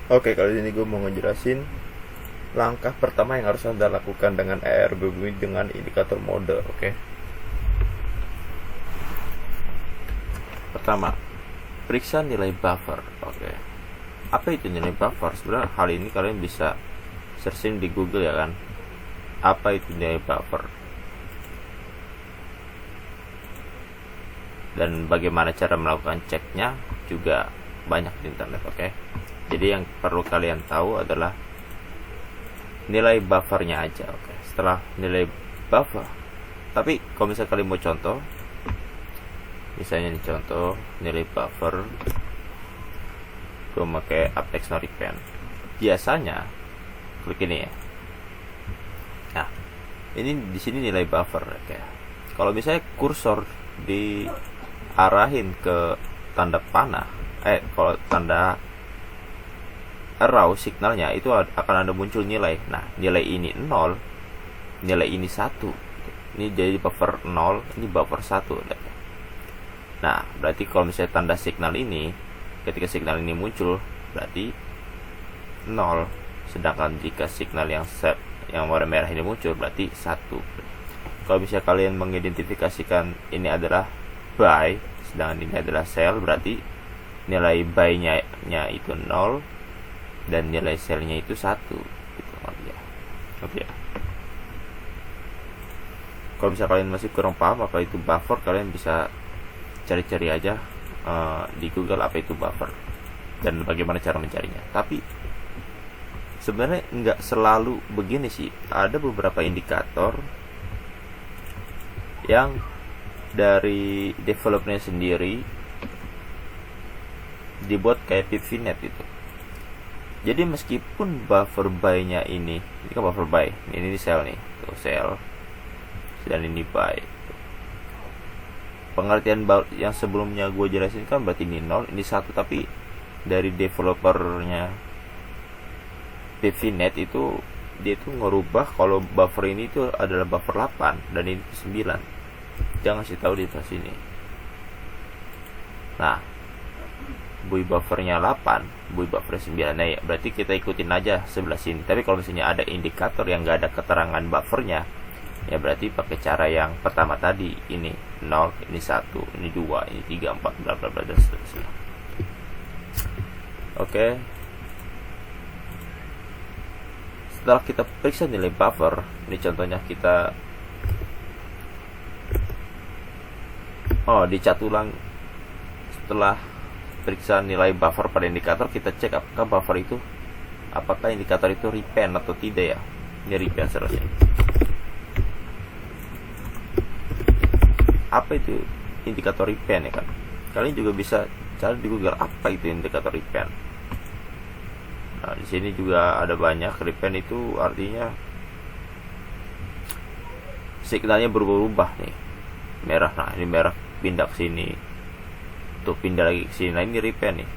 Oke, kali ini gue mau ngejelasin langkah pertama yang harus Anda lakukan dengan ARB dengan indikator mode. Oke. Pertama, periksa nilai buffer. Oke. Apa itu nilai buffer? Sebenarnya hal ini kalian bisa searching di Google ya kan. Apa itu nilai buffer? Dan bagaimana cara melakukan ceknya juga banyak di internet. Oke. Jadi yang perlu kalian tahu adalah nilai buffernya aja. Oke. Setelah nilai buffer, tapi kalau misalnya kalian mau contoh, misalnya nih contoh nilai buffer, gue pakai Apex No Repaint. Biasanya klik ini ya. Nah, ini di sini nilai buffer. Oke. Kalau misalnya kursor diarahin ke tanda panah, kalau tanda arrow signalnya itu akan ada muncul nilai. Nah, nilai ini 0, nilai ini 1. Ini jadi buffer 0, ini buffer 1. Nah, berarti kalau misalnya tanda signal ini, ketika signal ini muncul, berarti 0. Sedangkan jika signal yang warna merah ini muncul, berarti 1. Kalau misalnya kalian mengidentifikasikan ini adalah buy, sedangkan ini adalah sell, berarti nilai buy-nya itu 0 dan nilai sell-nya itu 1 gitu. Oke ya. Kalau misalnya kalian masih kurang paham apa itu buffer, kalian bisa cari-cari aja di Google apa itu buffer dan bagaimana cara mencarinya. Tapi sebenarnya nggak selalu begini sih. Ada beberapa indikator yang dari developernya sendiri dibuat kayak PVNet itu. Jadi meskipun buffer buy-nya ini kan buffer buy, ini sell nih, tuh sell, dan ini buy. Pengertian yang sebelumnya gue jelasin kan berarti ini 0, ini 1, tapi dari developernya PVNet itu dia itu ngerubah kalau buffer ini itu adalah buffer 8 dan ini 9. Jangan ngasih tahu di atas sini. Nah, buy buffernya 8, buy buffer 9. Nah ya, berarti kita ikutin aja sebelah sini. Tapi kalau misalnya ada indikator yang nggak ada keterangan buffernya, ya berarti pakai cara yang pertama tadi. Ini 0, ini 1, ini 2, ini 3, 4, bla bla bla dan seterusnya. Oke. Setelah kita periksa nilai buffer, ini contohnya kita dicat ulang. Setelah periksa nilai buffer pada indikator, kita cek apakah indikator itu repaint atau tidak ya. Ini repaint seterusnya. Apa itu indikator repaint ya kan? Kalian juga bisa cari di Google apa itu indikator repaint. Nah, di sini juga ada banyak. Repaint itu artinya signalnya berubah-ubah nih. Merah, nah ini merah pindah ke sini. Tuh pindah lagi ke sini. Nah, ini repaint nih.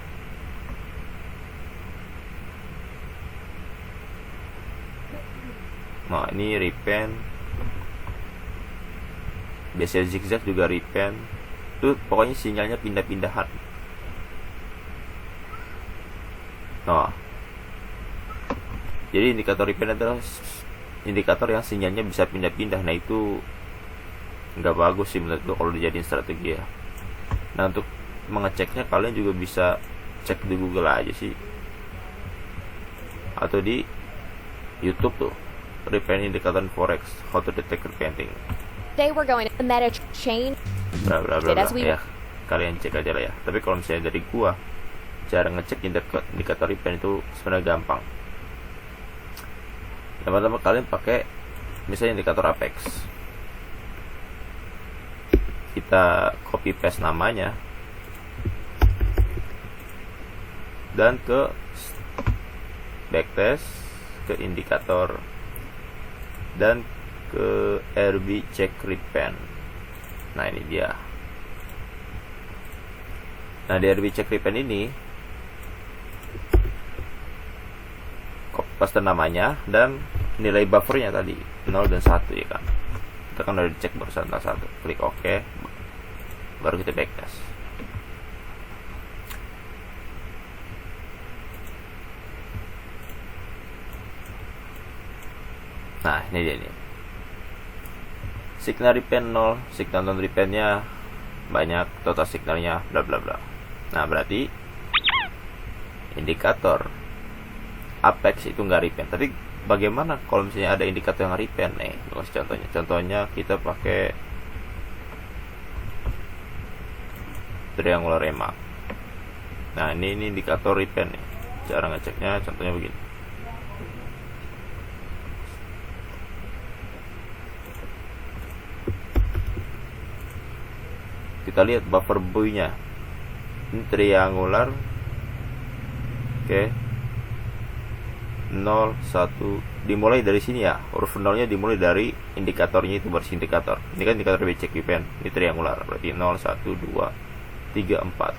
Nah, ini repaint. Biasanya zigzag juga repaint. Tuh pokoknya sinyalnya pindah-pindahan. Nah, jadi indikator repaint adalah indikator yang sinyalnya bisa pindah-pindah. Nah, itu nggak bagus sih menurut gue kalau dijadiin strategi ya. Nah, untuk mengeceknya kalian juga bisa cek di Google aja sih, atau di YouTube tuh, repaint indicator forex, how to detect repainting. Today we're going to the meta chain. Bla bla bla bla ya. Kalian cek aja lah ya. Tapi kalau misalnya dari gua, cara ngecek indikator repaint itu sebenarnya gampang. Yang pertama kalian pakai misalnya indikator Apex. Kita copy paste namanya dan ke backtest, ke indikator, dan ke RB check repaint. Nah, ini dia. Nah, di RB check repaint ini paste namanya dan nilai buffernya tadi 0 dan 1 ya kan. Kita kan udah dicek barusan 1. Klik OK, baru kita backtest. Nah, ini dia nih. Signal repen 0, signal non repennya banyak, total signalnya bla bla bla. Nah, berarti indikator apex itu nggak repen. Tapi bagaimana kalau misalnya ada indikator yang repen? Nih, kasih contohnya. Contohnya kita pakai triangular remap. Nah, ini indikator repen nih. Cara ngeceknya contohnya begini. Kita lihat buffer buoy-nya. Ini triangular. Oke. 0 1 dimulai dari sini ya. Huruf 0-nya dimulai dari indikatornya itu, baris indikator. Ini kan indikator becek repen. Ini triangular. Berarti 0 1 2 3 4.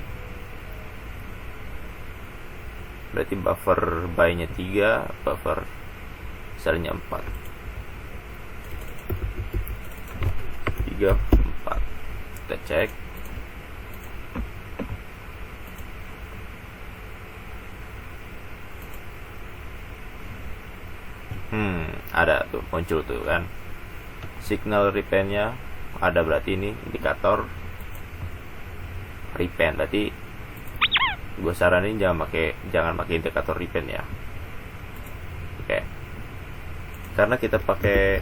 Berarti buffer buy-nya 3, buffer sell-nya 4. 3 4. Kita cek. Ada tuh, muncul tuh kan. Signal repen-nya ada, berarti ini indikator repen. Berarti gue saranin jangan pakai indikator repen ya. Oke. Karena kita pakai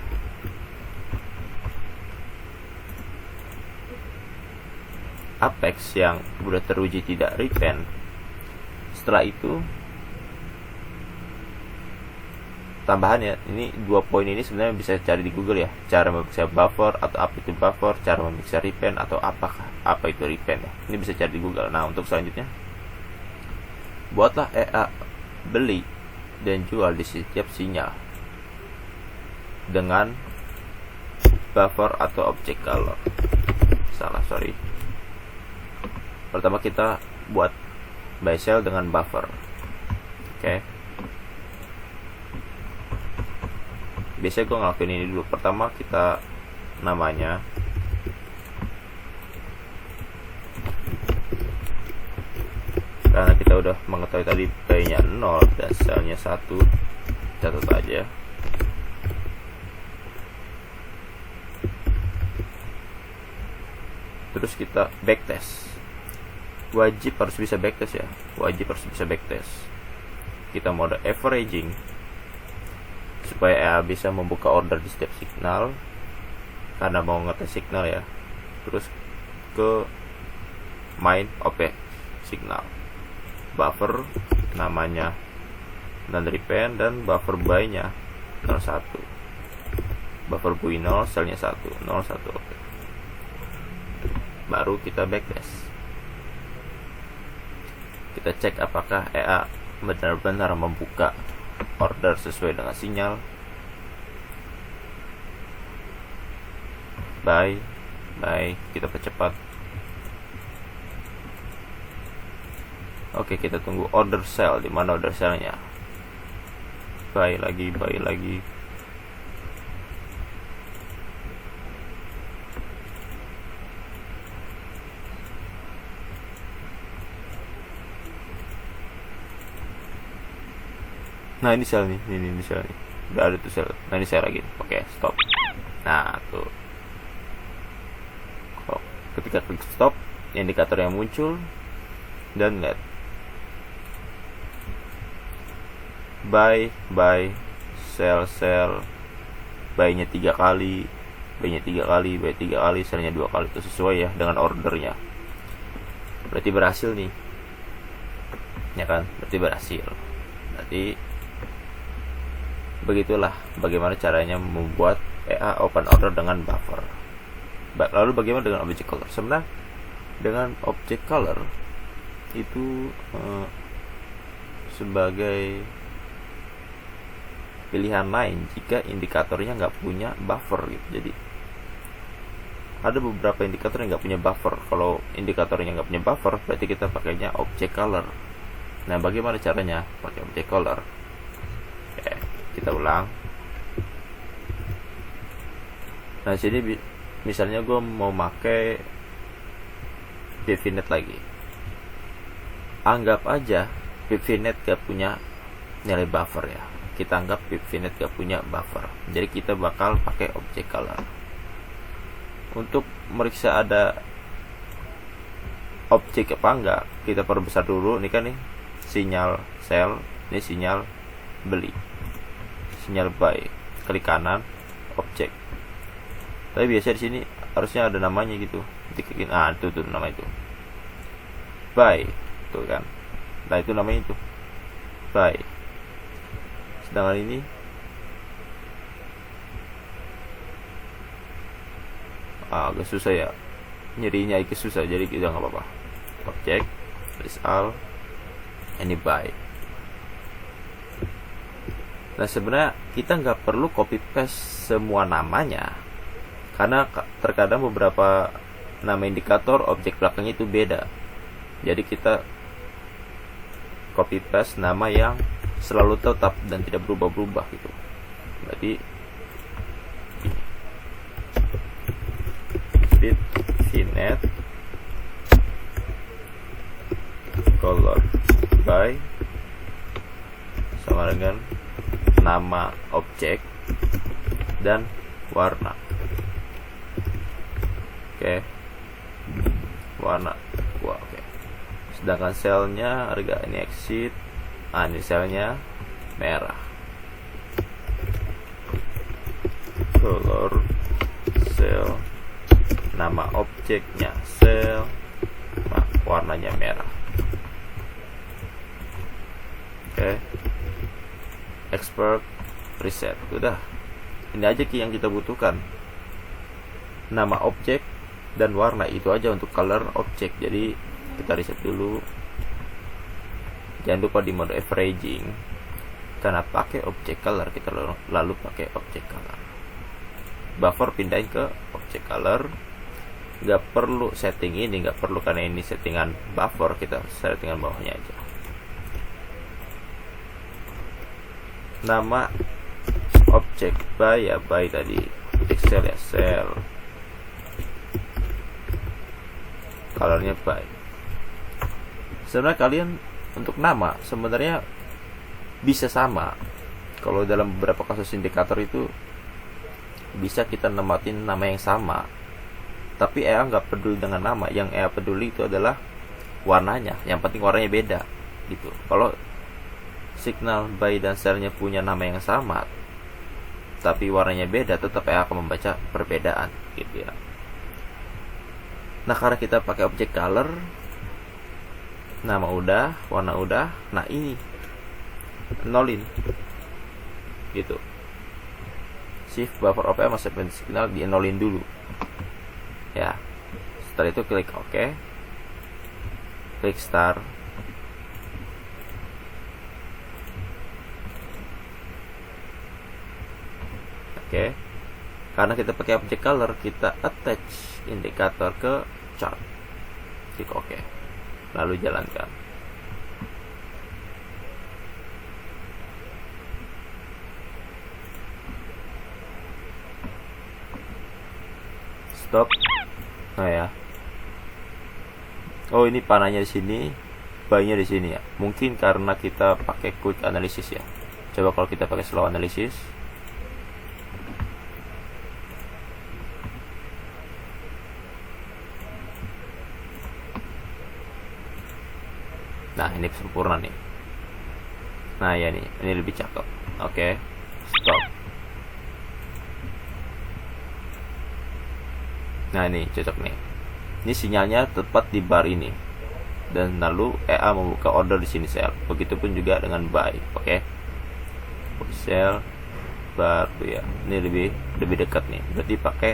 apex yang udah teruji tidak repen. Setelah itu tambahan ya, ini 2 poin ini sebenarnya bisa cari di Google ya, cara memeriksa buffer atau apa itu buffer, cara memeriksa repen atau apa itu repen ya. Ini bisa cari di Google. Nah, untuk selanjutnya buatlah EA beli dan jual di setiap sinyal dengan buffer atau object color. Sorry. Pertama kita buat buy sell dengan buffer. Oke. Biasanya gue ngelakuin ini dulu. Pertama kita namanya karena kita udah mengetahui tadi buy-nya 0 dan sell-nya 1, catat aja. Terus kita backtest. Wajib harus bisa backtest ya. Kita mode averaging supaya EA bisa membuka order di setiap signal karena mau ngetes signal ya. Terus ke main OP signal, buffer namanya non repen dan buffer buy nya 01, buffer buy 0, sell nya 1 0 1. Oke. Baru kita backtest, kita cek apakah EA benar-benar membuka order sesuai dengan sinyal. Buy, kita percepat. Oke, kita tunggu order sell. Di mana order sellnya? Buy lagi. Nah, ini sell nih. Ini sell nih. Udah ada tuh sell. Nah, ini sell lagi. Oke, stop. Nah, tuh. Ketika klik stop, indikator yang muncul dan lihat buy, sell, buy-nya 3 kali, buy 3 kali, sell-nya 2 kali. Itu sesuai ya dengan ordernya. Berarti berhasil nih. Ya kan? Berarti berhasil. Berarti begitulah bagaimana caranya membuat EA open order dengan buffer. Lalu bagaimana dengan object color? Sebenarnya dengan object color itu sebagai pilihan lain jika indikatornya nggak punya buffer gitu. Jadi ada beberapa indikator yang nggak punya buffer. Kalau indikatornya nggak punya buffer, berarti kita pakainya object color. Nah, bagaimana caranya pakai object color? Oke, kita ulang. Nah, sini misalnya gue mau pakai PVNet lagi. Anggap aja PVNet gak punya nilai buffer ya. kita anggap VNet gak punya buffer. Jadi kita bakal pakai object color. Untuk meriksa ada objek apa enggak, kita perbesar dulu. Ini kan nih sinyal sell, ini sinyal beli, sinyal buy. Klik kanan, objek. Tapi biasa di sini harusnya ada namanya gitu. Diklikin, itu tuh nama itu. Buy, tuh kan. Nah itu namanya itu buy. Sedangkan ini agak susah ya, nyerinya agak susah, jadi kita nggak apa-apa. Objek, list all, ini buy. Nah sebenarnya kita nggak perlu copy paste semua namanya, karena terkadang beberapa nama indikator objek belakangnya itu beda. Jadi kita copy paste nama yang selalu tetap dan tidak berubah-ubah gitu. Berarti speed VNet color by sama dengan nama objek dan warna. Oke. Warna. Wah, oke. Sedangkan selnya harga ini exit. Ini selnya merah. Color sel, nama objeknya sel, warnanya merah. Oke. Export preset. Udah. Ini aja yang kita butuhkan. Nama objek dan warna, itu aja untuk color objek. Jadi kita reset dulu. Jangan lupa di mode averaging, karena pakai object color kita lalu pakai object color. Buffer pindahin ke object color. Gak perlu setting ini, gak perlu karena ini settingan buffer, kita settingan bawahnya aja. Nama object buy ya buy tadi, pixel ya sell, colornya buy. Sebenarnya kalian untuk nama sebenarnya bisa sama. Kalau dalam beberapa kasus indikator itu bisa kita nematin nama yang sama, tapi EA nggak peduli dengan nama. Yang EA peduli itu adalah warnanya. Yang penting warnanya beda gitu. Kalau signal buy dan sellnya punya nama yang sama tapi warnanya beda, tetap EA akan membaca perbedaan gitu ya. Nah karena kita pakai object color, nama udah, warna udah, nah ini nolin gitu. Shift buffer OPA masih signal di nolin dulu ya. Setelah itu klik OK, klik start. Oke. Karena kita pakai object color, kita attach indikator ke chart. Klik OK, lalu jalankan. Stop. Nah ya. Oh ini panahnya di sini, buy-nya di sini ya. Mungkin karena kita pakai quick analysis ya. Coba kalau kita pakai slow analysis. Nah ini sempurna nih. Nah ya nih, ini lebih cakep. Oke, stop. Nah ini cocok nih. Ini sinyalnya tepat di bar ini. Dan lalu EA membuka order di sini sell. Begitupun juga dengan buy. Oke. Sell bar ya. Ini lebih dekat nih. Berarti pakai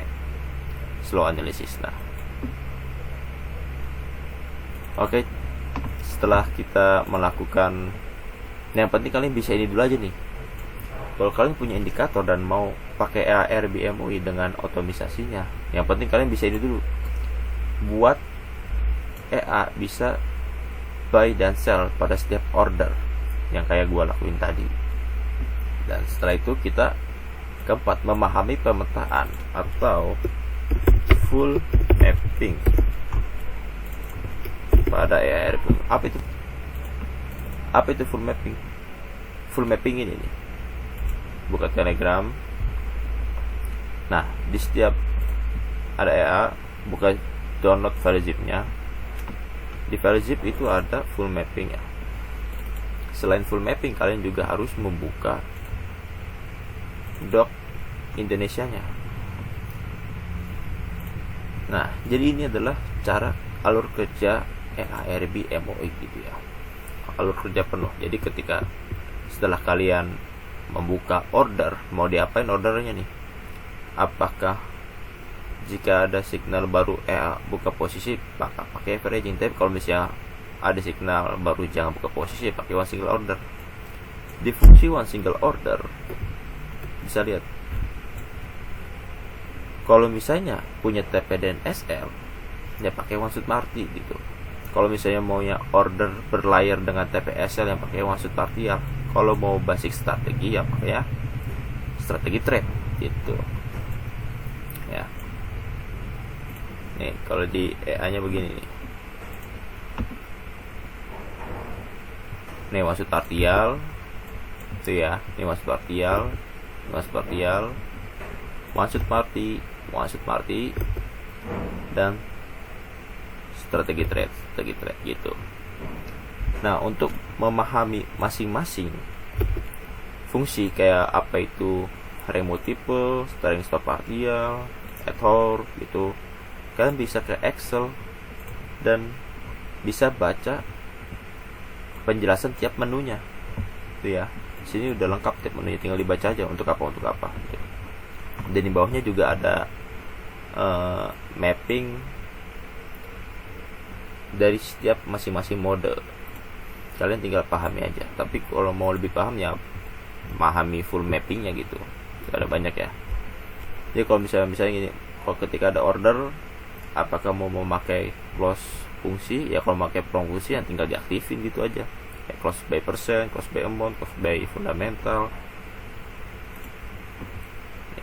slow analysis. Nah. Oke. Setelah kita melakukan, yang penting kalian bisa ini dulu aja nih. Kalau kalian punya indikator dan mau pakai ARBMOI dengan otomisasinya, yang penting kalian bisa ini dulu. Buat EA bisa buy dan sell pada setiap order, yang kayak gua lakuin tadi. Dan setelah itu kita keempat, memahami pemetaan atau full mapping pada ARBMOI. Apa itu full mapping? Full mapping ini nih. buka Telegram. Nah, di setiap ada EA, buka download file zip-nya. Di file zip itu ada full mapping ya. Selain full mapping, kalian juga harus membuka doc Indonesianya. Nah, jadi ini adalah cara alur kerja EARB MOI gitu ya. Alur kerja penuh. Jadi ketika setelah kalian membuka order, mau diapain ordernya nih? Apakah jika ada signal baru buka posisi pakai averaging, tapi kalau misalnya ada signal baru jangan buka posisi, pakai one single order. Di fungsi one single order bisa lihat, kalau misalnya punya TP dan SL ya pakai one shoot party gitu. Kalau misalnya maunya order berlayar dengan TP SL yang pakai one shoot party ya. Kalau mau basic strategi ya pakai ya strategi trade gitu ya. Nih kalau di EA nya begini nih. Nih maksud partial itu ya. Ini maksud partial, maksud party dan strategi trade gitu. Nah, untuk memahami masing-masing fungsi kayak apa itu remote type, steering stop partial, ad hoc gitu, kalian bisa ke Excel dan bisa baca penjelasan tiap menunya itu ya. Di sini udah lengkap tiap menunya, tinggal dibaca aja untuk apa gitu. Dan di bawahnya juga ada mapping dari setiap masing-masing mode. Kalian tinggal pahami aja. Tapi kalau mau lebih paham ya memahami full mappingnya gitu. Ada banyak ya. Jadi kalau misalnya gini, kalau ketika ada order, apakah mau memakai close fungsi? Ya kalau memakai prong fungsi yang tinggal diaktifin gitu aja. Kayak close by percent, close by amount, close by fundamental,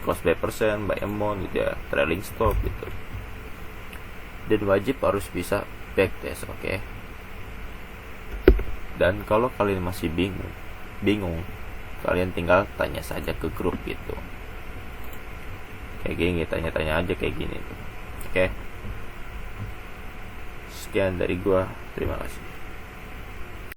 close by percent, by amount gitu ya, trailing stop gitu. Dan wajib harus bisa backtest, oke? Dan kalau kalian masih bingung, kalian tinggal tanya saja ke grup gitu. Kayak gini, tanya-tanya aja kayak gini tuh. Oke. Sekian dari gua, terima kasih.